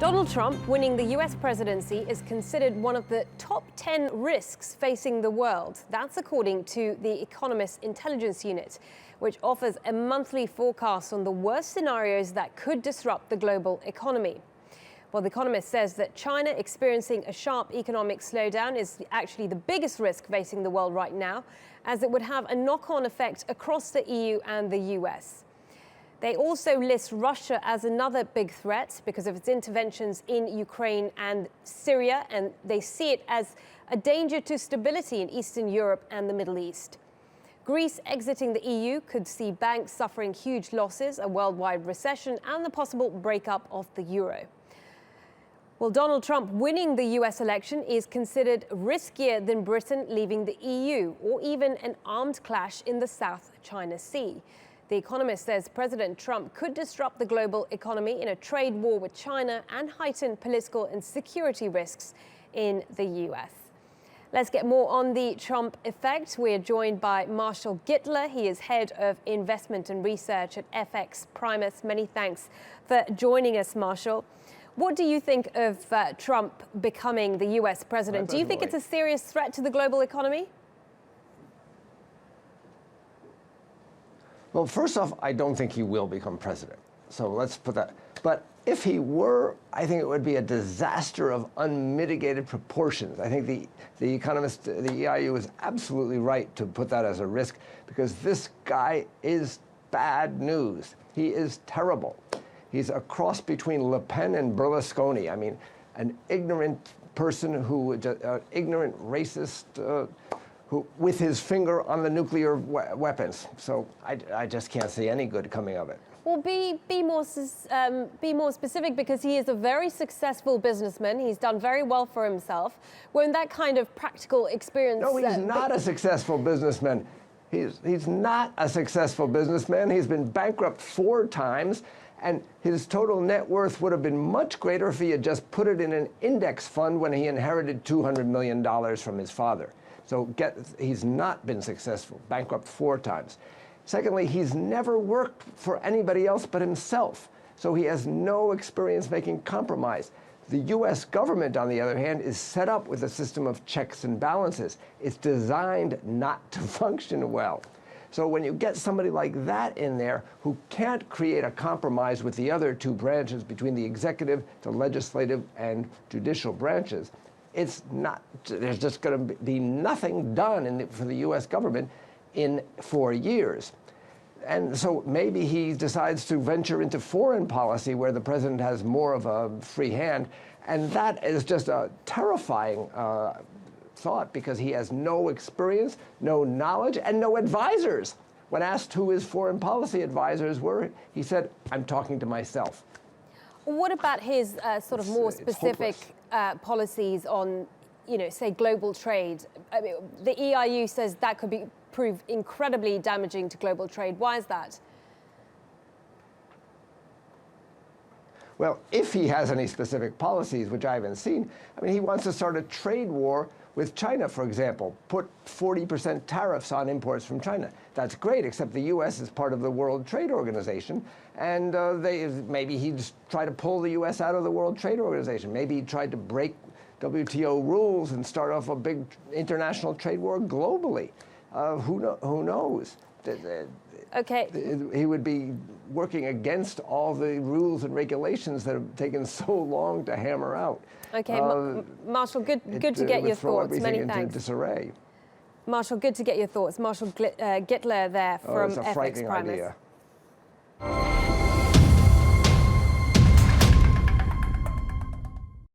Donald Trump winning the US presidency is considered one of the top 10 risks facing the world. That's according to the Economist Intelligence Unit, which offers a monthly forecast on the worst scenarios that could disrupt the global economy. Well, the Economist says that China experiencing a sharp economic slowdown is actually the biggest risk facing the world right now, as it would have a knock-on effect across the EU and the US. They also list Russia as another big threat because of its interventions in Ukraine and Syria, and they see it as a danger to stability in Eastern Europe and the Middle East. Greece exiting the EU could see banks suffering huge losses, a worldwide recession, and the possible breakup of the euro. Well, Donald Trump winning the US election is considered riskier than Britain leaving the EU, or even an armed clash in the South China Sea. The Economist says President Trump could disrupt the global economy in a trade war with China and heighten political and security risks in the US. Let's get more on the Trump effect. We are joined by Marshall Gittler. He is head of investment and research at FXPrimus. Many thanks for joining us, Marshall. What do you think of Trump becoming the US president? Do you think it's a serious threat to the global economy? Well, first off, I don't think he will become president. So let's put that. But if he were, I think it would be a disaster of unmitigated proportions. I think the Economist, the EIU, is absolutely right to put that as a risk, because this guy is bad news. He is terrible. He's a cross between Le Pen and Berlusconi. I mean, an ignorant person who, ignorant racist, who, with his finger on the nuclear weapons. So I just can't see any good coming of it. Well, be more specific, because he is a very successful businessman. He's done very well for himself. When that kind of practical experience... No, he's not a successful businessman. He's not a successful businessman. He's been bankrupt 4 times, and his total net worth would have been much greater if he had just put it in an index fund when he inherited $200 million from his father. So he's not been successful, bankrupt 4 times. Secondly, he's never worked for anybody else but himself. So he has no experience making compromise. The US government, on the other hand, is set up with a system of checks and balances. It's designed not to function well. So when you get somebody like that in there who can't create a compromise with the other 2 branches, between the executive, the legislative, and judicial branches, there's just going to be nothing done for the US government in 4 years. And so maybe he decides to venture into foreign policy, where the president has more of a free hand. And that is just a terrifying thought, because he has no experience, no knowledge, and no advisors. When asked who his foreign policy advisors were, he said, "I'm talking to myself." What about his sort of more specific policies on, say, global trade? I mean, the EIU says that could prove incredibly damaging to global trade. Why is that? Well, if he has any specific policies, which I haven't seen, I mean, he wants to start a trade war with China, for example, put 40% tariffs on imports from China. That's great, except the U.S. is part of the World Trade Organization, and maybe he'd try to pull the U.S. out of the World Trade Organization. Maybe he tried to break WTO rules and start off a big international trade war globally. Who knows? Okay. He would be working against all the rules and regulations that have taken so long to hammer out. Okay, Marshall, good to get your thoughts. Many thanks. Into disarray. Marshall, good to get your thoughts. Marshall Gittler there from FXPrimus.